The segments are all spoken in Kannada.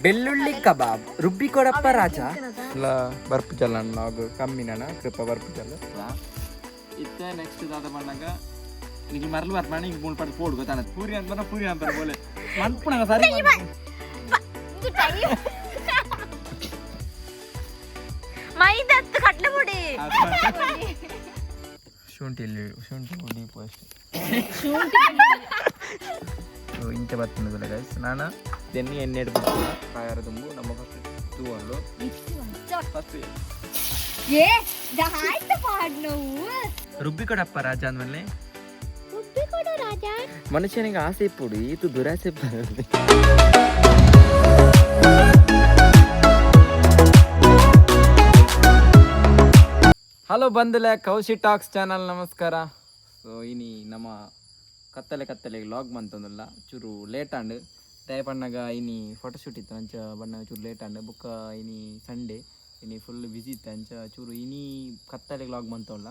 ಬೆಳ್ಳುಳ್ಳಿ ಕಬಾಬ್ ರುಬ್ಬಿಕೊಡಪ್ಪ ರಾಜ ಇಲ್ಲ ಬರ್ಪು ಚಲ್ಲ ಲಾಗ್ ಕಮ್ಮಿ ನಣ ಕೃಪ ಬರ್ಪು ಚಲ್ಲ ಇತ್ತ ನೆಕ್ಸ್ಟ್ ದಾದ ಬಂದಾಗ ಈಗ ಮರಲು ಬರ್ಪಾಣ ಈಗ ಮುಳ್ಪಟ್ಟು ಪೋಡ್ ಗೊತ್ತಾನ ಪೂರಿ ಅಂತ ಪೂರಿ ಅಂತ ಬೋಲೆ ಮನ್ಪುಣ ಸರಿ ಮೈದತ್ತು ಕಟ್ಲೆ ಪುಡಿ ಶುಂಠಿ ಪುಡಿ ಪೋಸ್ಟ್ ಇಂಚ ಬರ್ತದೆ ಗೈಸ್ ನಾನು ಎಣ್ಣೆ ಇಡ್ಬೇಕು ಕಾಯಾರ ತುಂಬು ನಮ್ಮ ಫಸ್ಟ್ ತೂವಲ್ಲು ಫಸ್ಟ್ ರುಬ್ಬಿಕೊಡಪ್ಪ ರಾಜ ಅಂದ್ಮೇಲೆ ಮನುಷ್ಯನಿಗೆ ಆಸೆ ಪುಡಿ ಇದು ದುರಾಸೆ ಬರುತ್ತೆ. ಹಲೋ ಬಂದಲೆ ಕೌಶಿ ಟಾಕ್ಸ್ ಚಾನಲ್ ನಮಸ್ಕಾರ. ಸೊ ಇನಿ ನಮ್ಮ ಕತ್ತಲೆ ಲಾಗ್ ಬಂತಂದಲ್ಲ ಚೂರು ಲೇಟ್ ಆಂಡ್ ದಯಪಣ್ಣಗ ಇನಿ ಫೋಟೋಶೂಟ್ ಇತ್ತು ಅಂಚ ಬಣ್ಣ ಚೂರು ಲೇಟ್ ಆಂಡ್ ಬುಕ್ಕ ಇನಿ ಸಂಡೇ ಇನಿ ಫುಲ್ ಬಿಸಿ ಇತ್ತು ಅಂಚ ಚೂರು ಇನಿ ಕತ್ತಲೆ ಲಾಗ್ ಬಂತವಲ್ಲ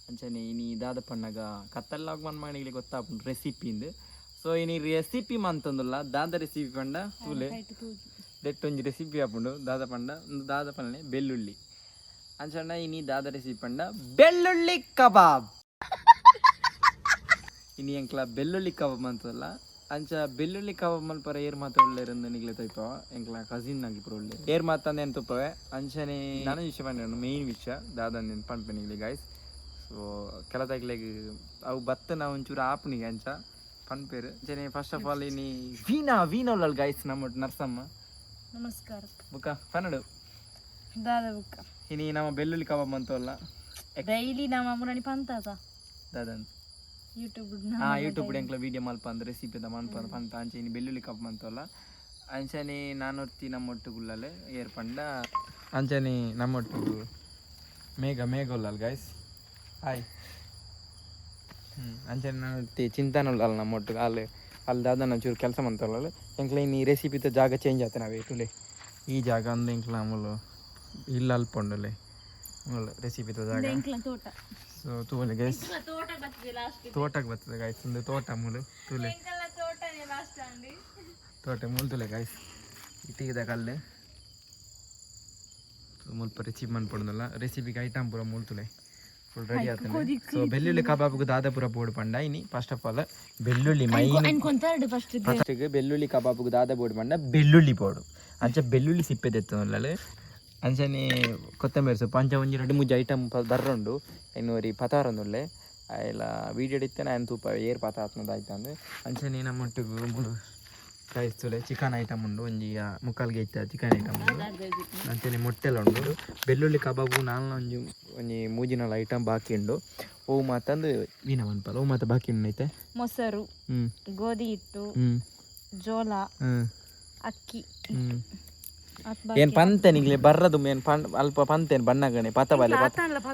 ಅಂಚನೆ ಇನಿ ದಾದ ಪಣ್ಣಗ ಕತ್ತಲೆ ಲಾಗ್ ಬಂದ್ ಮಾಡಿಗ್ಲಿ ಗೊತ್ತಾಗ್ಬಿಟ್ಟು ರೆಸಿಪಿಂದು. ಸೊ ಇನಿ ರೆಸಿಪಿ ಮಂತಂದಲ್ಲ ದಾದ ರೆಸಿಪಿ ಪಂಡ ತೂಲೆ ದೆಟ್ಟೊಂಜಿ ರೆಸಿಪಿ ಹಾಕೊಂಡು ದಾದ ಪಂಡ ಒಂದು ದಾದ ಪಣ್ಣೆ ಬೆಳ್ಳುಳ್ಳಿ ಅಂಚಣ್ಣ ಇನಿ ದಾದ ರೆಸಿಪಿ ಪಂಡ ಬೆಳ್ಳುಳ್ಳಿ ಕಬಾಬ್. ಇನಿ ಎಂಕ್ಲ ಬೆಳ್ಳುಳ್ಳಿ ಕಬಾಬ್ ಅಂತಲ್ಲ ಅಂಚ ಬೆಳ್ಳುಳ್ಳಿ ಕಬಾಬ್ ಮಲ್ಪರ ಏರ್ ಮಾತ ಒಳ್ಳೆರಂದು ನಿಗ್ಲೆ ತೈಪವ ಎಂಕ್ಲ ಕಸಿನ್ ಆಗಿಪ್ಪ ಒಳ್ಳೆ ಏರ್ ಮಾತಂದ ಏನು ತುಪ್ಪವೆ ಅಂಚನೆ ನಾನು ವಿಷಯ ಪಂಡ ಮೇಯ್ನ್ ವಿಷಯ ದಾದಂದ ಪಂಪನಿಗ್ಲಿ ಗಾಯ್ಸ್. ಸೊ ಕೆಲ ತಗ್ಲೆಗ್ ಅವು ಬತ್ತ ನಾವು ಒಂಚೂರು ಆಪಣಿಗೆ ಅಂಚ ಪನ್ಪೇರು ಅಂಚನೆ ಫಸ್ಟ್ ಆಫ್ ಆಲ್ ಇನಿ ವೀಣಾ ಉಳ್ಳಲ್ ಗಾಯ್ಸ್ ನಮ್ಮ ನರ್ಸಮ್ಮ ನಮಸ್ಕಾರ ಬುಕ್ಕ ಪನ್ನಡು ದಾದ ಬುಕ್ಕ ಇನಿ ನಮ್ಮ ಬೆಳ್ಳುಳ್ಳಿ ಕಬಾಬ್ ಅಂತವಲ್ಲ ಡೈಲಿ ನಮ್ಮ ಮುರಣಿ ಪಂತಾತ ದಾದಂತ ಯೂಟ್ಯೂಬ್ ಎಂಕ್ಲ ವಿಡಿಯೋ ಮಲ್ಪ ಅಂದ್ರೆ ರೆಸಿಪಿ ಅದ ಮನ್ಪ ಪಂತ ಅಂಚೆ ಇನಿ ಬೆಳ್ಳುಳ್ಳಿ ಕಬಾಬ್ ಅಂತವಲ್ಲ ಅಂಚನೆ ನಾನೊತ್ತಿ ನಮ್ಮೊಟ್ಟುಗುಳ್ಳಲೆ ಏರ್ ಪಂಡ ಅಂಚನೆ ನಮ್ಮೊಟ್ಟುಗು ಮೇಘ ಉಳ್ಳಲ್ ಗಾಯ್ಸ್ ಹಾಯ್ ಅಂಚನೆ ನಾನೊತ್ತಿ ಚಿಂತಾನ ಉಳ್ಳಲ್ಲ ನಮ್ಮೊಟ್ಟಿಗೆ ಅಲ್ಲಿ ದಾದ ಚೂರು ಕೆಲಸ ಮಂತಲ್ಲ ಎಂಕ್ಲ ಇನ್ನು ಈ ರೆಸಿಪಿತ ಜಾಗ ಚೇಂಜ್ ಆತ ನಾವೇ ತುಲೆ ಈ ಜಾಗ ಅಂದ ಎಂಕ್ಲ ಆಮೂಲು ಇಲ್ಲ ಅಲ್ಪೊಂಡಲೆ ರೆಸಿಪಿತ ಜಾಗ ಸೊ ತೂಲೆ ಗೈಸ್ ತೋಟಕ್ಕೆ ಬರ್ತದೆ ಗಾಯ್ಸ್ ಒಂದು ತೋಟ ಮೂಲು ತುಲೆ ತೋಟ ಮೂಲು ತುಲೆ ಗಾಯ್ಸ್ ಇಟ್ಟಿಗೆ ಕಲ್ಲೆ ಮುಲ್ಪ ರೆಸಿಪಿ ಮನ್ಪೊಂದಲ್ಲ ರೆಸಿಪಿಗೆ ಐಟಮ್ ಪೂರ ಮೂಲು ತುಲೆ ಫುಲ್ ರೆಡಿ ಆಗ್ತದೆ. ಸೊ ಬೆಳ್ಳುಳ್ಳಿ ಕಬಾಬ್ಗೆ ದಾದ ಪೂರ ಬೋರ್ಡ್ ಪಂಡ ಇನಿ ಫಸ್ಟ್ ಆಫ್ ಆಲ್ ಬೆಳ್ಳುಳ್ಳಿ ಫಸ್ಟಿಗೆ ಬೆಳ್ಳುಳ್ಳಿ ಕಬಾಬ್ಗೆ ದಾದ ಬೋರ್ಡ್ ಪಂಡ ಬೆಳ್ಳುಳ್ಳಿ ಬೋರ್ಡು ಅಂಚ ಬೆಳ್ಳುಳ್ಳಿ ಸಿಪ್ಪೆ ತೆತ್ತನಲ್ಲೇ ಅಂಚನೆ ಕೊತ್ತಂಬರಿ ಸೊಪ್ಪು ಅಂಚ ಒಂಜಿ 2-3 ಐಟಮ್ ಬರ್ರಂಡು ಇನ್ನೂರಿ ಪತಾರೊಂದುಳ್ಳೆ ಎಲ್ಲ ವೀಡಿಯೋ ಇತ್ತೇನೆ ఆయన ತೂಪ ಏರ್ ಪತ ಆತ್ಮದಾಯ್ತಂದು ಅಂಚನೆ ನಮ್ಮೊಟ್ಟಿಗೆ ಮೂರು ಕಾಯಿಸ್ತುಲೆ ಚಿಕನ್ ಐಟಮ್ ಉಂಡು ಒಂಜಿ ಮುಕ್ಕಾಲ್ಗೆ ಇತ್ತ ಚಿಕನ್ ಐಟಮ್ ಉಂಡು ಅಂಚನೆ ಮೊಟ್ಟೆಲ್ಲ ಉಂಡು ಬೆಳ್ಳುಳ್ಳಿ ಕಬಾಬು ನಾಲ್ಕು ಒಂಜಿ 3-4 ಐಟಮ್ ಬಾಕಿ ಉಂಡು ಓ ಮಾತಂದು ವೀಣ ಮನ್ಪಲ್ಲ ಓ ಮಾತ ಬಾಕಿ ಉಂಡು ಐತೆ ಮೊಸರು ಗೋಧಿ ಹಿಟ್ಟು ಜೋಳ ಅಕ್ಕಿ ಏನ್ ಪಂತೆನಿಗ್ಲೆ ಬರ್ರದು ಏನ್ ಅಲ್ಪ ಪಂತೇನ್ ಬಣ್ಣಗಣೆ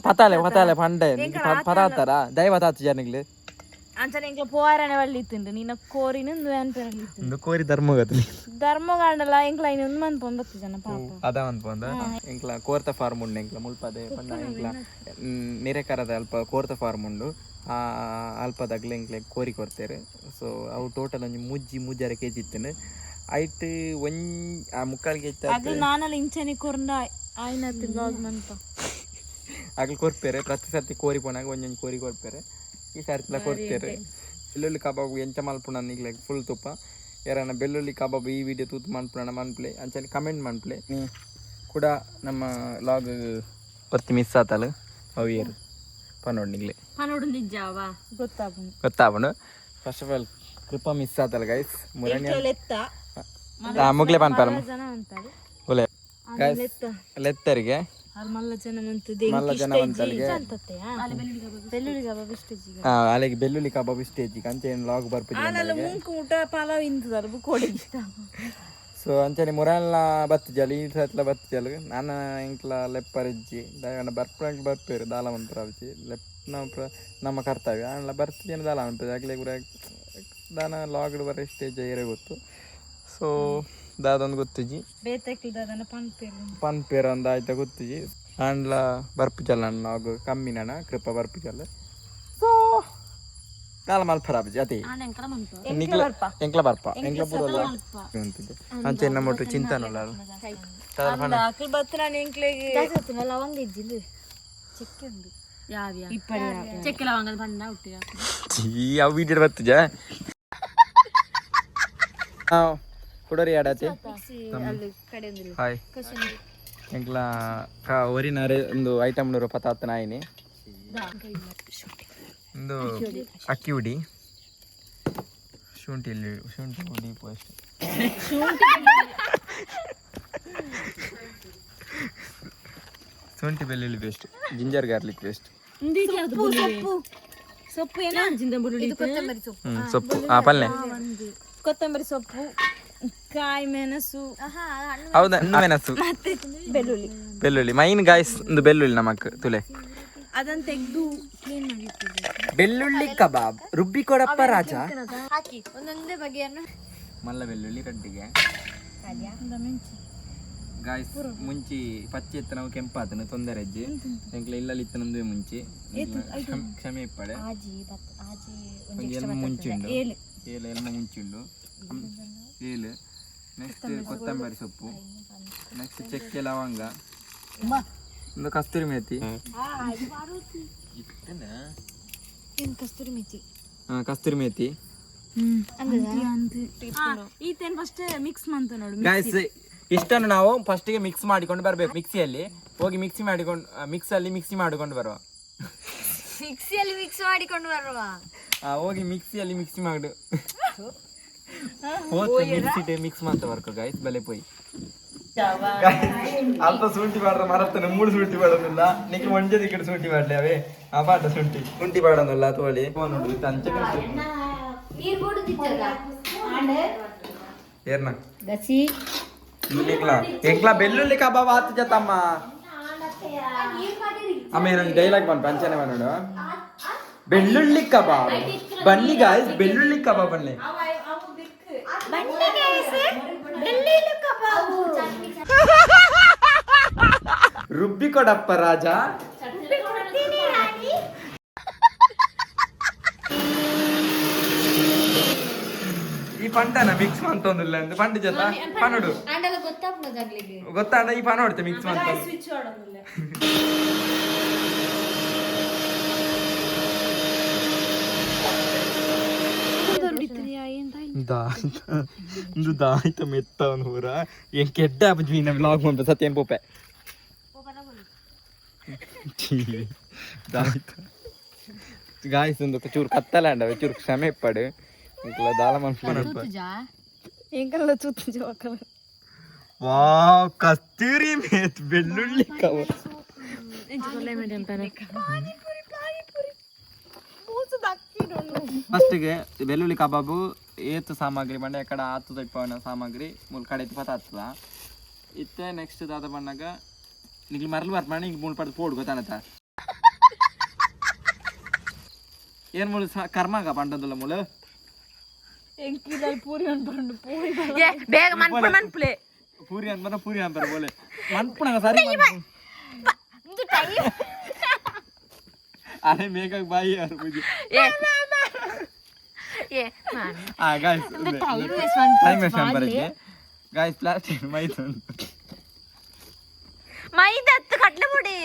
ಪತಾಲೆ ಪಂಡೆ ಪದಾತಾರ ದೈವತಾತು ಜನಗ್ಲೆ ಅಂಚನೆ ಎಂಕ್ಲ ಪೋವಾರನೆ ಬಳ್ಳಿತ್ತುಂಡು ನಿನ್ನ ಕೋರಿನ ಒಂದು ಕೋರಿ ಧರ್ಮಗತ್ಲಿ ಧರ್ಮಗಾಂಡಲ ಎಂಕ್ಲ ಇನ್ನೊಂದು ಮನ್ಪೊಂದು ಬತ್ತು ಜನ ಪಾಪ ಅದ ಮನ್ಪೊಂದ ಎಂಕ್ಲ ಕೋರ್ತ ಫಾರ್ಮ್ ಉಂಡು ಎಂಕ್ಲ ಮುಲ್ಪದೆ ಪಂಡ ಎಂಕ್ಲ ನಿರೆಕರದ ಅಲ್ಪ ಕೋರ್ತ ಫಾರ್ಮ್ ಉಂಡು ಆ ಅಲ್ಪದಾಗ್ಲೆ ಎಂಕ್ಲೆ ಕೋರಿ ಕೊಡ್ತೇರೆ. ಸೊ ಅವು ಟೋಟಲ್ ಒಂಜಿ ಮುಜ್ಜಾರ ಕೆಜಿ ಇತ್ತೇನೆ ಐಟ್ ಆ ಮುಕ್ಕಾಲ್ಗೆ ನಾನಲ್ಲ ಇಂಚನೆ ಕೊರ್ನ ಆಯ್ನತ್ತು ಬ್ಲಾಗ್ ಮನ್ಪ ಆಗ್ಲಿ ಕೊರ್ಪೇರೆ ಪ್ರತಿ ಸರ್ತಿ ಕೋರಿ ಪೋನಾಗ ಒಂದೊಂದು ಕೋರಿ ಕೊರ್ಪೇರೆ ಈ ಸರ್ತಿಲ ಕೊಡ್ತೇರೆ. ಬೆಳ್ಳುಳ್ಳಿ ಕಬಾಬ್ ಎಂಚ ಮಲ್ಪುಣ ಈಗಲೇ ಫುಲ್ ತುಪ್ಪ ಯಾರನ್ನ ಬೆಳ್ಳುಳ್ಳಿ ಕಬಾಬ್ ಈ ವಿಡಿಯೋ ತೂತು ಮನ್ಪುಣ ಮನ್ಪ್ಲೆ ಅಂಚನೆ ಕಮೆಂಟ್ ಮನ್ಪ್ಲೆ ನೀ ಕೂಡ ನಮ್ಮ ಲಾಗ್ ಹೊರ್ತಿ ಮಿಸ್ ಆತಲ್ಲ ಅವಿಯರು ಪನೋಡ್ ನಿಗ್ಲೆ ಗೊತ್ತಾಪುಂಡು first of all Kripa miss ಆತಲ್ಲ ಗೈಸ್ ಮುಗ್ಲೆ ಪನ್ಪಾರ ಲೆತ್ತರಿಗೆ ಮಲ್ಲ ಜನ ಬಂತಲ್ಲಿಗೆ ಅಲ್ಲಿಗೆ ಬೆಳ್ಳುಳ್ಳಿ ಕಬಾಬ್ ಸ್ಟೇಜಿಗೆ ಅಂಚೆನೆ ಲಾಗ್ ಸೊ ಅಂಚನೆ ಮುರಲ್ಲ ಬತ್ತಿಜಲ್ ಈ ಸತ್ಲ ಬತ್ತಿಜಲ್ ನಾನು ಇಂಕ್ಲ ಲೆಪ್ಪರಿಜ್ಜಿ ದಯನ ಬರ್ಪಂಕ್ ಬರ್ಪೇರು ದಾಲ ಮಂತ್ರ ಅವಿಜಿ ಲೆಪ್ ನಮ್ಮ ಕರ್ತವ್ಯ ಅಲ್ಲ ಬರ್ತಿದ್ದೇನೆ ದಾಲ ಮಂತ್ರ ಆಗ್ಲೇ ಕೂಡ ದಾನ ಲಾಗ್ಡ್ ಬರೋ ಸ್ಟೇಜ್ ಏರೇ ಗೊತ್ತು. ಸೊ ದಾದೊಂದು ಗೊತ್ತಿಜಿ ಪನ್ಪೇರ ಒಂದು ಆಯ್ತಾ ಗೊತ್ತಿಜಿ ಅಂಡ್ಲ ಬರ್ಪಿಜಲ್ ನನ್ನ ಲಾಗ್ ಕಮ್ಮಿ ನಣ ಕೃಪ ಬರ್ಪಿಜಲ್. ಸೊ ಕಾಲ ಮಲ್ಪರಾಬ್ ಅದೇ ಎಂಕ್ಲ ಬರ್ಪ ಎಂಕ್ಲ ಪೂರ ಅಂಚೆ ನಮ್ಮ ಚಿಂತನಲ್ಲ ಲವಂಗ ಇಜ್ಜಿಂದು ಚೆಕ್ಕೆ ಉಂಡು ಚೆಕ್ಕೆ ಲವಂಗದ ಬಣ್ಣ ಹುಟ್ಟಿ ಅವು ವೀಡಿಯೋ ಬರ್ತಜ ಕೊಡೋರಿ ಆಡತ್ತೆ ಹಾಯ್ ಎಂಕ್ಲ ಒರಿನಾರೆ ಒಂದು ಐಟಮ್ ನೂರು ಪತ್ತಾತ್ತು ನಾಯಿನಿ ಒಂದು ಅಕ್ಕಿ ಹುಡಿ ಶುಂಠಿ ಹುಡಿ ಅಷ್ಟೇ ಶುಂಠಿ ಬೆಳ್ಳುಳ್ಳಿ ಪೇಸ್ಟ್ ಜಿಂಜರ್ ಗಾರ್ಲಿಕ್ ಪೇಸ್ಟ್ ಸೊಪ್ಪು ಏನೋ ಕೊತ್ತಂಬರಿ ಸೊಪ್ಪು ಸೊಪ್ಪು ಪಲ್ಲೆ ಕೊತ್ತಂಬರಿ ಸೊಪ್ಪು ಕಾಯಿ ಮೆಣಸು ಹೌದಾ ಮೆಣಸು ಬೆಳ್ಳುಳ್ಳಿ ಮೈನ್ ಗಾಯ್ಸ್ ಒಂದು ಬೆಳ್ಳುಳ್ಳಿ ನಮಕ್ ತುಲೆ ಅದನ್ನ ತೆಗೆದು ಕ್ಲೀನ್ ಮಾಡಿರ್ತೀವಿ. ಬೆಳ್ಳುಳ್ಳಿ ಕಬಾಬ್ ರುಬ್ಬಿ ಕೊಡಪ್ಪ ರಾಜ ಹಾಕಿ ಒಂದೊಂದೇ ಬಗೆಯನ್ನು ಮಲ್ಲ ಬೆಳ್ಳುಳ್ಳಿ ಕಡ್ಡಿಗೆ ಗಾಯ್ಸ್ ಮುಂಚಿ ಪಚ್ಚೆ ಎತ್ತ ನಾವು ಕೆಂಪಾತನ ತೊಂದರೆ ಅಜ್ಜಿ ಎಂಕ್ಲ ಇಲ್ಲಲ್ಲಿ ಇತ್ತ ನಮ್ದು ಮುಂಚಿ ಕ್ಷಮೆ ಇಪ್ಪಡೆ ಎಲ್ಮ ಮುಂಚುಂಡು ಎಲ್ಮ ಮುಂಚುಂಡು ಏಳು ನೆಕ್ಸ್ಟ್ ಕೊತ್ತಂಬರಿ ಸೊಪ್ಪು ನೆಕ್ಸ್ಟ್ ಚಕ್ಕೆ ಲವಂಗ ಒಂದು ಕಸ್ತೂರಿ ಮೇಥಿ ಕಸ್ತೂರಿ ಮೇಥಿ ಗಾಯ್ಸ್ ಇಷ್ಟನ್ನು ನಾವು ಫಸ್ಟಿಗೆ ಮಿಕ್ಸ್ ಮಾಡಿಕೊಂಡು ಬರಬೇಕು ಮಿಕ್ಸಿಯಲ್ಲಿ ಹೋಗಿ ಮಿಕ್ಸಿ ಮಾಡಿಕೊಂಡು ಬರುವ ಹೋಗಿ ಮಿಕ್ಸಿಯಲ್ಲಿ ಮಿಕ್ಸಿ ಮಾಡು ಮಿಕ್ಸಿ ಮಿಕ್ಸ್ ಮಾಡ್ತಾ ಬರ್ಕೋ ಗಾಯ್ಸ್ ಬಲೆ ಪೋಯಿ ಅಲ್ಪ ಶುಂಠಿ ಬಾಡ್ರ ಮರತ್ತನ ಮೂರು ಶುಂಠಿ ಬಾಡೋದಿಲ್ಲ ನಿಕ್ಕೆ ಒಂಜದ ಈ ಕಡೆ ಶುಂಠಿ ಬಾಡ್ಲಿ ಅವೇ ಆ ಪಾಟ ಶುಂಠಿ ಬಾಡೋದಿಲ್ಲ ತೋಳಿ ನೋಡು ಅಂಚೆ ಏರ್ನ ಎಂಕ್ಲ ಬೆಳ್ಳುಳ್ಳಿ ಕಬಾಬ್ ಆತು ಜತಮ್ಮ ಅಮ್ಮ ಏನೊಂದು ಡೈಲಾಗ್ ಬಂತು ಅಂಚನೆ ನೋಡು ಬೆಳ್ಳುಳ್ಳಿ ಕಬಾಬ್ ಬನ್ನಿ ಗಾಯ್ಸ್ ಬೆಳ್ಳುಳ್ಳಿ ಕಬಾಬ್ ಬನ್ನಿ ರುಬ್ಬಿ ಕೊಡಪ್ಪ ರಾಜ ಈ ಪಂಟನ ಮಿಕ್ಸ್ ಮಂತೊಂದಿಲ್ಲ ಎಂದು ಪಂಡ ಜೊತೆ ಪನೋಡು ಗೊತ್ತಾಂಡ ಈ ಪನ ಹೊಡ್ತೆ ಮಿಕ್ಸ್ ಮಂತ ದಾಯ್ತ ಮೆತ್ತ ನೂರ ಏನ್ ಕೆಡ್ಡ ಮೀನ ವ್ಲಾಗ್ ಮಾಡ್ಬ ಸತ್ಯಂ ಪೋಪೆ ಗಾಯ್ಸ್ ಒಂದು ಚೂರು ಕತ್ತಲಾಂಡ ಚೂರು ಕ್ಷಮೆ ಪಡು ದಾಲ ವಾವ್ ಕಸ್ತೂರಿ ಮೇತ್ ಬೆಳ್ಳುಳ್ಳಿ ಕಬಾಬ್ ಫಸ್ಟಿಗೆ ಬೆಳ್ಳುಳ್ಳಿ ಕಬಾಬು ಏತು ಸಾಮಗ್ರಿ ಬಂಡ ಎಕಡ ಆತು ತಪ್ಪವನ ಸಾಮಗ್ರಿ ಮೂಲ ಕಡೆ ಪತ ಆಗ್ತದ ಇತ್ತೆ ನೆಕ್ಸ್ಟ್ ದಾದ ಬಣ್ಣಗ ನಿಗ್ಲಿ ಮರಲು ಬರ್ಪ ಈಗ ಮೂಲ ಪಡೆದು ಪೋಡ್ ಗೊತ್ತಾನತ್ತ ಏನ್ ಮೂಲ ಕರ್ಮಾಗ ಪಂಡದಲ್ಲ ಮೂಲ ಪೂರಿ ಅಂತ ಬೋಲೆ ಮನ್ಪುಣ ಸರಿ ಅರೆ ಮೇಘ ಬಾಯಿ ಯಾರು ಪೂಜೆ ಗಾಯ್ಸ್ ಪ್ಲಾಸ್ಟಿಕ್ ಮೈದತ್ತು ಕಟ್ಲೆ ಪುಡಿ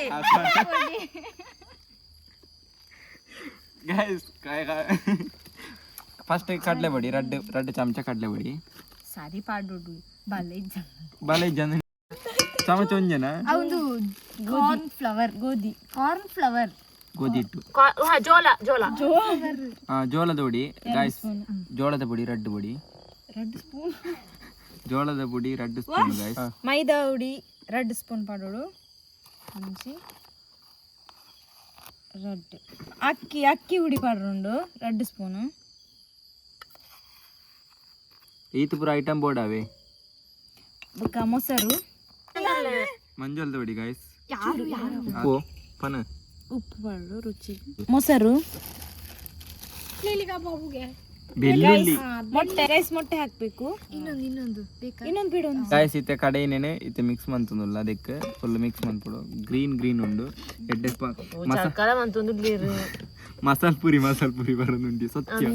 ಗಾಯ್ಸ್ ಫಸ್ಟ್ ಕಡ್ಲೆ ಬಡಿ ರಡ್ಡು ಚಮಚ ಕಡ್ಲೆ ಬಡಿ ಸಾರಿ ಪಾಡೋಡು ಬಾಲೆ ಜನ ಚಮಚ ಒಂಜನ ಹೌದು ಕಾರ್ನ್ ಫ್ಲವರ್ ಗೋಧಿ ಹಿಟ್ಟು ಜೋಳದ ಪುಡಿ ಗಾಯ್ಸ್ ಜೋಳದ ಪುಡಿ ರಡ್ಡು ಪುಡಿ ಜೋಳದ ಪುಡಿ 2 ಸ್ಪೂನ್ ಗಾಯ್ಸ್ ಮೈದಾ ಪುಡಿ 2 ಸ್ಪೂನ್ ಪಾಡೋಡು ಅಕ್ಕಿ ಹುಡಿ ಪಾಡ್ರು 2 ಸ್ಪೂನ್ ಈತ ಪೂರ ಐಟಮ್ ಬೋರ್ಡ್ ಅವೆ ಮೊಸರು ಮಂಜಲ್ದ ಪುಡಿ ಗಾಯ್ಸ್ ಪನ ಉಪ್ಪು ಪಾಡು ರುಚಿ ಮೊಸರು ಬೆಳ್ಳುಳ್ಳಿ ಮೊಟ್ಟೆ ಗೈಸ್ ಮೊಟ್ಟೆ ಹಾಕ್ಬೇಕು ಇನ್ನೊಂದು ಬಿಡು ಗಾಯ್ಸ್ ಇತ್ತೆ ಕಡೆ ಏನೇನೆ ಇತ್ತೆ ಮಿಕ್ಸ್ ಮಂತುಂದುಲ್ಲ ಅದಕ್ಕೆ ಫುಲ್ ಮಿಕ್ಸ್ ಮಂತ್ಬಿಡು ಗ್ರೀನ್ ಉಂಡು ಎಡ್ಡೆ ಮಸಾಲ ಪುರಿ ಬರೋದುಂಡಿ ಸತ್ಯ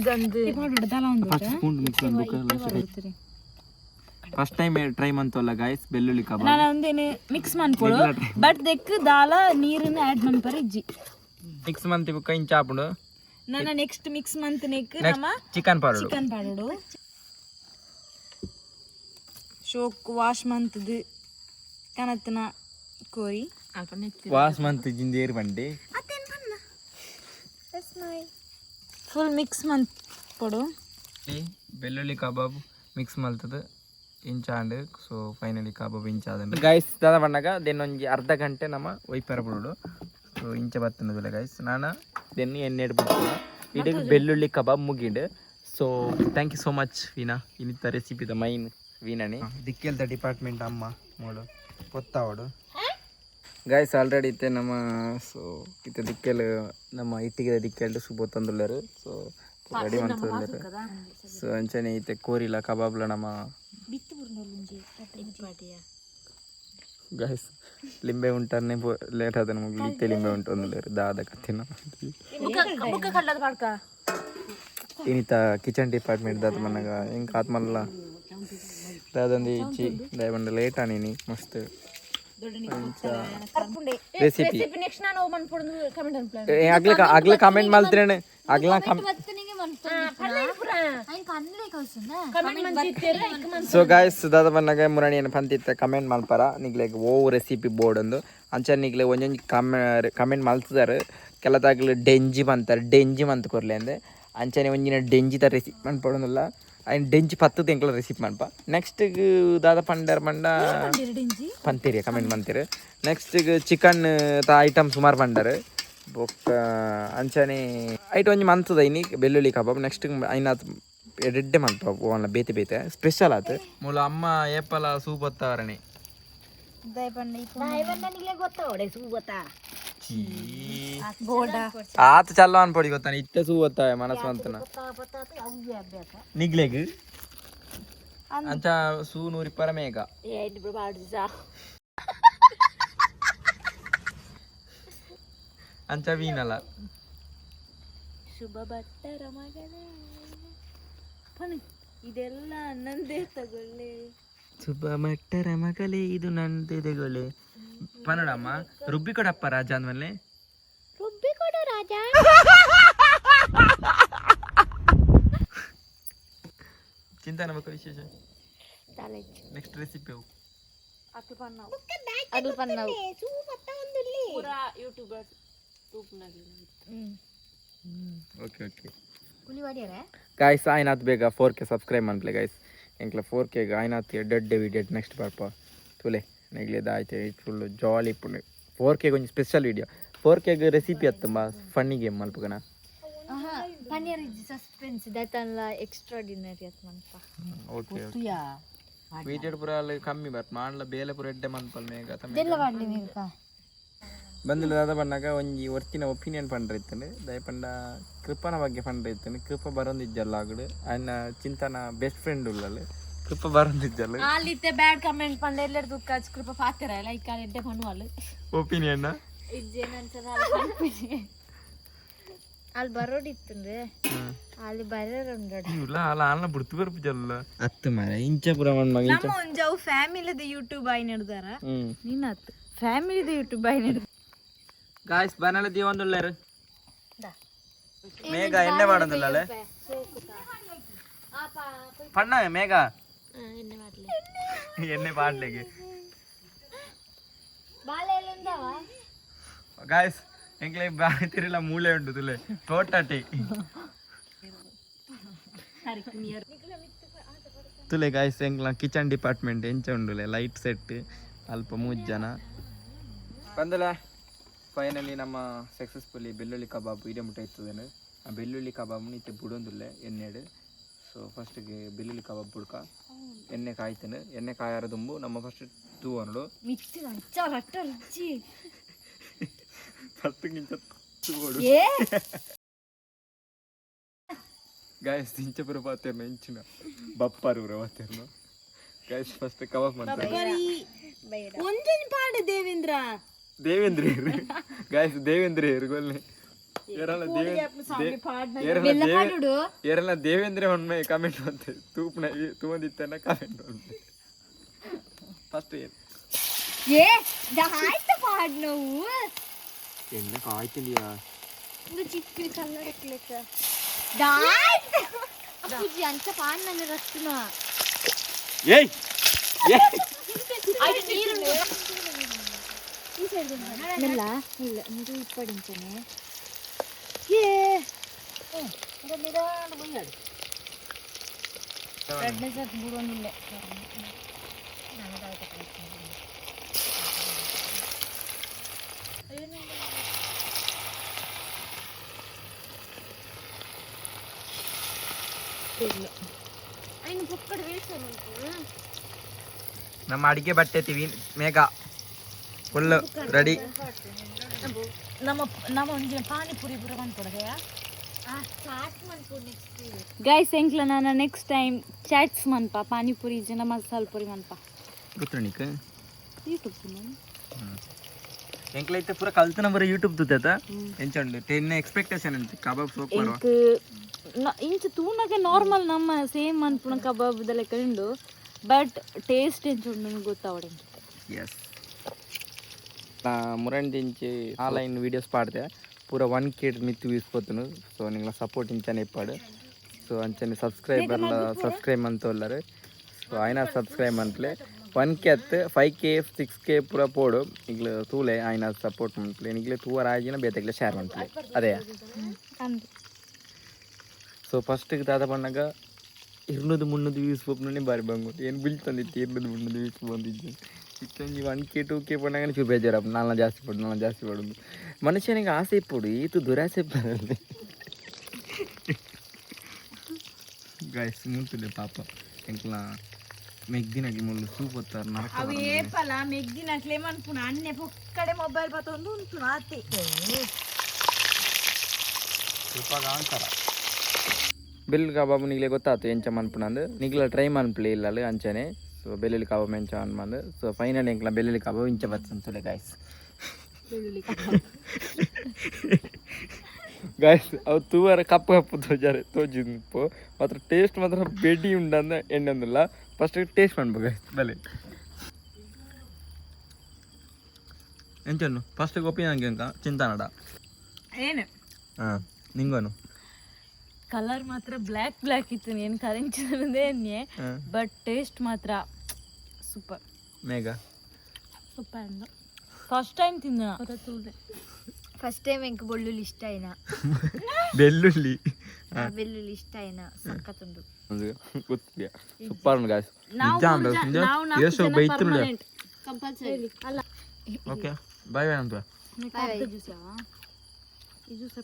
ಫಸ್ಟ್ ಟೈಮ್ ಟ್ರೈ ಮಂತಲ್ಲ ಗಾಯ್ಸ್ ಬೆಳ್ಳುಳ್ಳಿ ಕಬಾಬ್ ನಾನು ಒಂದೇನೆ ಮಿಕ್ಸ್ ಮಾಡ್ಕೊಡು ಬಟ್ ದೆಕ್ ದಾಲ ನೀರನ್ನ ಆಡ್ ಮಾಡ್ಪಾರ ಇಜ್ಜಿ ಮಿಕ್ಸ್ ಮಂತಿ ಬುಕ್ಕ ಇಂಚಾಪುಂಡು ನಾನು ನೆಕ್ಸ್ಟ್ ಮಿಕ್ಸ್ ಮಂತ್ ನೆಕ್ ನಮ್ಮ ಚಿಕನ್ ಪಾಡೋಡು ಶೋಕ್ ವಾಶ್ ಮಂತ್ದು ಕನತ್ನ ಕೋರಿ ವಾಶ್ ಮಂತ್ ಜಿಂದೇರ್ ಬಂಡಿ ಫುಲ್ ಮಿಕ್ಸ್ ಮಂತ್ ಕೊಡು ಬೆಳ್ಳುಳ್ಳಿ ಕಬಾಬ್ ಮಿಕ್ಸ್ ಮಲ್ತದ ಇಂಚಾಂಡ್ ಸೊ ಫೈನಲಿ ಕಬಾಬ್ ಇಂಚಾದ ಗೈಸ್ ದಾದ ಬಂದಾಗ ದೆನ್ ಒಂಜಿ ಅರ್ಧ ಗಂಟೆ ನಮ್ಮ ಒಯ್ಪೆರ ಬಿಡೋಡು ಸೊ ಇಂಚ ಬರ್ತನದಿಲ್ಲ ಗೈಸ್ ನಾನು ದೆನ್ ಎಣ್ಣೆ ಇಡ್ಬಿಡ್ತೀನಿ ಇಡೀ ಬೆಳ್ಳುಳ್ಳಿ ಕಬಾಬ್ ಮುಗಿಂಡು so thank you so much Veena ಇನ್ನಿತ್ತ ರೆಸಿಪಿದ ಮೈನ್ ವೀನಾನಿ ದಿಕ್ಕೆಲ್ದ ಡಿಪಾರ್ಟ್ಮೆಂಟ್ ಅಮ್ಮ ಮೋಡು ಗೊತ್ತಾವಡು ಗೈಸ್ ಆಲ್ರೆಡಿ ಇತ್ತೆ ನಮ್ಮ ಸೊ ಇತ್ತೆ ದಿಕ್ಕೆಲ್ ನಮ್ಮ ಇಟ್ಟಿಗೆ ದಿಕ್ಕೆಲ್ಡು ಸುಬೋ ತಂದುಳ್ಳರು ಸೊ ರೆಡಿ ಮಾಡ್ತಿದ್ದಾರೆ ಸೊ ಅಂಚನೆ ಇತ್ತೆ ಕೋರಿಲ ಕಬಾಬ್ಲ ನಮ್ಮ ಗೈಸ್ ಲಿಂಬೆ ಉಂಟನ್ನೇ ಲೇಟ್ ಆದ ನಮಗೆ ಇತ್ತೆ ಲಿಂಬೆ ಉಂಟು ಒಂದು ದಾದ ಕತ್ತಿನ ಇನ್ನಿತ ಕಿಚನ್ ಡಿಪಾರ್ಟ್ಮೆಂಟ್ ದಾದ ಮನಗ ಹಿಂಗೆ ಆತ್ಮಲ್ಲ ದಾದಂದು ಇಚ್ಚಿ ದಯಬಂಡ ಲೇಟ್ ಆನೀನಿ ಮಸ್ತ್ ರೆಸಿಪಿ ಆಗ್ಲೇ ಕಾಮೆಂಟ್ ಮಾಡ್ತೀರೇನೆ ಸೊ ಗಾಯ್ಸ್ ದಾದ ಬನ್ನಾಗ ಮುರಾಣಿ ಏನು ಪಂತಿತ್ತ ಕಮೆಂಟ್ ಮಲ್ಪಾರ ನಿಗ್ಲೆಗ್ ಓವ್ ರೆಸಿಪಿ ಬೋರ್ಡ್ ಒಂದು ಅಂಚ ನಿಗ್ಲೆ ಒಂದೊಂದು ಕಮೆಂಟ್ ಮಲ್ತಿದಾರೆ ಕೆಲದಾಗ್ಲು ಡೆಂಜಿ ಮಂತ್ ಕೊರ್ಲೆ ಅಂದೆ ಅಂಚನೆ ಒಂಜಿನ ಡೆಂಜಿದ ರೆಸಿಪಿ ಮನ್ಪಡೋದಿಲ್ಲ ಆಯ್ನ ಡೆಂಜಿ ಪತ್ತು ತೆಂಕಲ ರೆಸಿಪಿ ಮನ್ಪ ನೆಕ್ಸ್ಟ್ ದಾದ ಪಂಡರ್ ಮಂಡ ಪಂತೀರಿ ಕಮೆಂಟ್ ಮಂತೀರಿ ನೆಕ್ಸ್ಟ್ ಚಿಕನ್ ತ ಐಟಮ್ ಸುಮಾರು ಪಂಡರ್ ಬೊಕ್ಕ ಅಂಚನೆ ಐಟ್ ಒಂಜಿ ಮಂತದ ಇನಿ ಬೆಳ್ಳುಳ್ಳಿ ಕಬಾಬ್ ನೆಕ್ಸ್ಟ್ ಐನ ಎಡ್ಡೆ ಮಲ್ಪ ಓನ್ಲ ಬೇತೆ ಸ್ಪೆಷಲ್ ಆತು ಮೂಲ ಅಮ್ಮ ಏಪಲ ಸೂಪ್ ಒತ್ತವರಣಿ ಆತ ಚಲ್ಲ ಅನ್ಪಡಿ ಗೊತ್ತಾನೆ ಇತ್ತೆ ಸೂ ಒತ್ತಾವೆ ಮನಸ್ಸು ಅಂತನ ನಿಗ್ಲೆಗ್ ಅಂಚ ಸೂ ನೂರಿ ಪರಮೇಗ ಅಂಚ ವೀನಲ್ಲ ಶುಭ ಭಟ್ಟರ ಮಗನೇ ಇದೆಲ್ಲ ನಂದೇ ತಗೊಳ್ಳೆ ಶುಭ ಮಟ್ಟರ ಮಗಲೇ ಇದು ನಂದೇ ತಗೊಳ್ಳೆ ಪನ್ನಡಮ್ಮ ರುಬ್ಬಿ ಕೊಡಪ್ಪ ರಾಜ ಅಂದ್ಮೇಲೆ ರುಬ್ಬಿ ಕೊಡು ರಾಜ ಚಿಂತನ ಮಕ್ಕಳು ವಿಶೇಷ ನೆಕ್ಸ್ಟ್ ರೆಸಿಪಿ ಓಕೆ ಗಾಯ್ಸ್ ಆಯ್ನಾತ್ ಬೇಗ 4K ಸಬ್ಸ್ಕ್ರೈಬ್ ಮಾಡ್ಲೆ ಗೈಸ್ ಎಂಕ್ಲ 4K ಆಯ್ನಾತ್ ಎಡ್ಡೆ ವಿಡಿಯೋ ನೆಕ್ಸ್ಟ್ ಬರ್ಪ ತುಲೆ ನೆಗ್ಲೇದ ಆಯ್ತು ಫುಲ್ ಜಾಲಿ ಪುಂಡು 4K ಒಂಜಿ ಸ್ಪೆಷಲ್ ವಿಡಿಯೋ 4K ರೆಸಿಪಿ ಅತ್ತಂಬ ಫನ್ನಿ ಗೇಮ್ ಮಲ್ಪಗನ ಪನ್ನೀರ್ ಸಸ್ಪೆನ್ಸ್ ದತಲ್ಲ ಎಕ್ಸ್ಟ್ರಾರ್ಡಿನರಿ ಅತ್ ಮನ್ಪ ಓಕೆ ವಿಡಿಯೋ ಪುರ ಕಮ್ಮಿ ಬಟ್ ಮಾಡ್ಲ ಬೇಲೆ ಪುರ ಎಡ್ಡೆ ಮನ್ಪಲ್ ಮೇಗ ದೆಲ್ಲ ಮಾಡ್ಲಿ ಮೇಗ ಬಂದಿಲ್ಲ ದಾದ ಬಣ್ಣಾಗ ಒಂಜಿ ಒರ್ತಿನ ಒಪಿನಿಯನ್ ಪಂಡ್ರ ಇತ್ತಂಡು ದಯಪಂಡ ಕೃಪನ ಬಗ್ಗೆ ಪಂಡ್ರ ಇತ್ತಂಡು ಕೃಪ ಬರೋಂದಿಜ್ಜಲ್ಲ ಆಗಡು ಅನ್ನ ಚಿಂತನ ಬೆಸ್ಟ್ ಫ್ರೆಂಡ್ ಉಳ್ಳಲು ಕೃಪ ಬರೋಂದಿಜ್ಜಲ್ಲ ಆಲಿತ್ತೆ ಬ್ಯಾಡ್ ಕಮೆಂಟ್ ಪಂಡ ಎಲ್ಲರ ದುಃಖ ಕೃಪ ಪಾಕರ ಲೈಕ್ ಎಡ್ಡೆ ಪಣ್ಣುವಲ್ಲ ಒಪಿನಿಯನ್ ಇಜ್ಜೇನಂತ ಅಲ್ಲಿ ಬರೋಡಿತ್ತಂದ್ರೆ ಅಲ್ಲಿ ಬರೋರುಂಡ ಇಲ್ಲ ಅಲ್ಲ ಅಲ್ಲ ಬಿಡ್ತು ಬರ್ಪಿಜಲ್ಲ ಅತ್ತು ಮಾರ ಇಂಚ ಪುರ ಮಗ ನಮ್ಮ ಒಂಜಾವು ಫ್ಯಾಮಿಲಿದ ಯೂಟ್ಯೂಬ್ ಆಯ್ ನಡೆದಾರ ನೀನ್ ಅತ್ತು ಫ್ಯಾಮಿಲಿದ ಯೂಟ್ಯೂಬ್ ಆಯ್ ನಡೆದ ಗಾಯ್ಸ್ ಬನಲ ದೀವಂದುಳ್ಳರು ಮೇಘ ಎಣ್ಣೆ ಮಾಡೋದಿಲ್ಲ ಪಣ್ಣ ಮೇಘ ಎಣ್ಣೆ ಪಾಡ್ಲೆಗೆ ಗಾಯ್ಸ್ ಎಂಕ್ಲೆ ಬಾತಿರಿಲ್ಲ ಮೂಳೆ ಉಂಟು ತುಲೆ ತೋಟಟಿ ತುಲೆ ಗಾಯ್ಸ್ ಎಂಕ್ಲ ಕಿಚನ್ ಡಿಪಾರ್ಟ್ಮೆಂಟ್ ಎಂಚ ಉಂಡುಲೆ ಲೈಟ್ ಸೆಟ್ ಅಲ್ಪ 3 ಜನ ಬಂದಲ ಫೈನಲಿ ನಮ್ಮ ಸಕ್ಸಸ್ಫುಲಿ ಬೆಳ್ಳುಳ್ಳಿ ಕಬಾಬ್ ಇಡೀ ಮುಟ್ಟ ಇರ್ತದೇನು ಆ ಬೆಳ್ಳುಳ್ಳಿ ಕಬಾಬ್ನ ಇತ್ತೆ ಬಿಡೊಂದಿಲ್ಲ ಎಣ್ಣೆಡು ಸೊ ಫಸ್ಟಿಗೆ ಬೆಳ್ಳುಳ್ಳಿ ಕಬಾಬ್ ಬುಡ್ಕ ಎಣ್ಣೆ ಕಾಯ್ತಾನೆ ಎಣ್ಣೆ ಕಾಯಾರ ದುಂಬು ನಮ್ಮ ಫಸ್ಟ್ ತೂ ಅನ್ನೋಡು ಫಸ್ಟ್ ಗಿಂಚ ತೂಡು ಗಾಯ್ಸ್ ಇಂಚೆ ಪುರ ಪಾತೆರ್ನ ಇಂಚಿನ ಬಪ್ಪಾರು ಪುರ ಪಾತೆರ್ನ ಗಾಯ್ಸ್ ಫಸ್ಟ್ ಕಬಾಬ್ ಮಾಡ್ತಾರೆ ಒಂದೊಂದು ಪಾಡು ದೇವೇಂದ್ರ ಗಾಯ್ಸ್ ದೇವೇಂದ್ರ ಗೊಲ್ಲೆ ಏರಲ್ಲ ದೇವೇಂದ್ರ ಒಮ್ಮೆ ಕಮೆಂಟ್ ಬಂತೆ ತೂಪ್ನ ತೂಂದಿತ್ತನ್ನ ಕಮೆಂಟ್ ಬಂತೆ ಫಸ್ಟ್ ಆಯ್ತು ಪಾಡ್ ನಾವು ಎನ್ನ ಕಾಯ್ತಿಲಿಯಾ ಚಿಕ್ಕ ಕಲ್ಲರ್ ಅಪ್ಪುಜಿ ಅಂಚ ಪಾಡ್ ನನ್ನ ರಸ್ತುನ ಏಯ್ ಇಲ್ಲ ಇಲ್ಲ ನೀರು ಇಪ್ಪಡಿಂಚನೆ ನಮ್ಮ ಅಡಿಗೆ ಬಟ್ಟೆ ತಿವಿ ಮೇಘ ಫುಲ್ ರೆಡಿ ನಮ್ಮ ಒಂದಿನ ಪಾನಿಪುರಿ ಪೂರ ಮಾಡ್ಕೊಡದೆಯಾ ಗೈಸ್ ಎಂಕ್ಲ ನಾನು ನೆಕ್ಸ್ಟ್ ಟೈಮ್ ಚಾಟ್ಸ್ ಮನ್ಪ ಪಾನಿಪುರಿ ಜನ ಮಸಾಲ ಪುರಿ ಮನ್ಪ ಗೊತ್ತಣಿಕ ಯೂಟ್ಯೂಬ್ ಎಂಕ್ಲೈತೆ ಪೂರ ಕಲ್ತನ ಬರ ಯೂಟ್ಯೂಬ್ ತುತ್ತ ಎಂಚಂಡು 10 ಎಕ್ಸ್ಪೆಕ್ಟೇಷನ್ ಅಂತ ಕಬಾಬ್ ಸೋಪ್ ಮಾಡುವ ಇಂಚ ತೂನಗೆ ನಾರ್ಮಲ್ ನಮ್ಮ ಸೇಮ್ ಅನ್ಪುಣ ಕಬಾಬ್ ದೆಲ್ಲ ಕಂಡು ಬಟ್ ಟೇಸ್ಟ್ ಎಂಚುಂಡು ನನಗೆ ಗೊತ್ತಾವಡೆ ಎಸ್ ಮುರಂದಿಂಚಿ ಆನ್ಲೈನ್ ವೀಡಿಯೋಸ್ ಪಾಡ್ದೆ ಪೂರ 1K ಮಿತ್ತು ವೀಸ್పోతును ಸೊ ನಿಂಗಳ ಸಪೋರ್ಟ್ ಇಂಚನೆ ಇಪ್ಪಾಡು ಸೊ ಅಂಚನೆ ಸಬ್ಸ್ಕ್ರೈಬ್ ಅಂತೋಲ್ಲರು ಸೊ ಆಯ್ನ ಸಬ್ಸ್ಕ್ರೈಬ್ ಅಂತಲೇ 1K ಅತ್ತು 5K 6K ಪೂರ ಪೋಡು ಈಗಲೂ ತೂಲೆ ಆಯ್ನ ಸಪೋರ್ಟ್ ಮಂತ್ಲೆ ಈಗಲೇ ತೂವರ ಆಗಿನ ಬೇತೆಗ್ಲೆ ಶೇರ್ ಮಂತ್ಲೆ ಅದೇ ಸೊ ಫಸ್ಟಿಗೆ ದಾದ ಬಂದಾಗ 200-300 ವ್ಯೂಸ್ ಪೋಪ್ನೇ ಬಾರಿ ಬಂಗು ಏನು ಬಿಲ್ ತಂದಿತ್ತು 200-300 ವ್ಯೂಸ್ ಬಂದಿದ್ದು ಇತ್ತಂಜಿ 1K 2K ಪಂಡಾಗ ಚೂರು ಬೇಜಾರಪ್ಪ ನಾಲ್ನ ಜಾಸ್ತಿ ಪಡೋದು ಮನುಷ್ಯನಿಗೆ ಆಸೆ ಇಪ್ಪಡು ಈತು ದುರಾಸೆ ಬರಲ್ಲ ಗಾಯ್ಸ್ ಮುಂತಿಲ್ಲ ಪಾಪ ಎಂಕ್ಲ ಮೆಗ್ದಿನಾಗಿ ಮುಳ್ಳು ಸೂಪ್ ಹೊತ್ತಾರೆ ಅವು ಏಪಲ ಮೆಗ್ದಿನಾಕ್ಲೆ ಮನ್ಪುಣ ಅನ್ನೆ ಪೊಕ್ಕಡೆ ಮೊಬೈಲ್ ಬತ್ತೊಂದು ಉಂಟು ಆತೆ ಸೂಪಾಗ ಅಂತಾರ ಬೆಲ್ ಕಬಾಬ್ ನಿಗ್ಲೆ ಗೊತ್ತಾಯ್ತು ಎಂಚ ಮನ್ಪುಣ ಅಂದು ನಿಗ್ಲ ಟ್ರೈ ಮನ್ಪ್ಲೆ ಇಲ್ಲ ಅಂಚನೆ ಸೊ ಬೆಳ್ಳುಳ್ಳಿ ಕಬಾಬ್ ಎಂಚ ಅನ್ಬಂದು ಸೊ ಫೈನಲ್ ಎಂಕ್ಲ ಬೆಳ್ಳುಳ್ಳಿ ಕಬಾಬ್ ಇಂಚ ಬರ್ತಂತಲೆ ಗಾಯ್ಸ್ ಗಾಯ್ಸ್ ಅವು ತೂವರ ಕಪ್ಪು ತೋಜಿಪ್ಪು ಮಾತ್ರ ಟೇಸ್ಟ್ ಮಾತ್ರ ಬೆಡಿ ಉಂಡಂದ ಎಣ್ಣೊಂದಿಲ್ಲ ಫಸ್ಟ್ ಟೇಸ್ಟ್ ಮಾಡ್ಬೇಕು ಗಾಯ್ಸ್ ಬಲೆ ಎಂಚನ್ನು ಫಸ್ಟ್ ಒಪಿನಿಯನ್ ಅಂಕ ಚಿಂತಾನಡ ಏನು ಹಾಂ ನಿಂಗೋನು ಕಲರ್ ಮಾತ್ರ ಬ್ಲ್ಯಾಕ್ ಇತ್ತು ಏನು ಕರೆಂಚಿದೆ ಬಟ್ ಟೇಸ್ಟ್ ಮಾತ್ರ ಸೂಪರ್ ಮೇಘ ಸೂಪರ್ ಅಂದ ಫಸ್ಟ್ ಟೈಮ್ ತಿಂದ ಫಸ್ಟ್ ಟೈಮ್ ಎಂಕ್ ಬೆಳ್ಳುಳ್ಳಿ ಇಷ್ಟ ಆಯ್ನ ಬೆಳ್ಳುಳ್ಳಿ ಇಷ್ಟ ಆಯ್ನ ಸಕ್ಕತ್ತುಂಡು ಗೊತ್ತಿಲ್ಲ ಸೂಪರ್ ಉಂಟು ಗಾಯ್ಸ್ ಎಷ್ಟು ಬೈತಿಲ್ಲ ಕಂಪಲ್ಸರಿ ಅಲ್ಲ ಓಕೆ ಬಾಯ್ ಬಾಯ್ ಅಂತ ಜ್ಯೂಸ್ ಯಾವ ಈ ಜ್ಯೂಸ್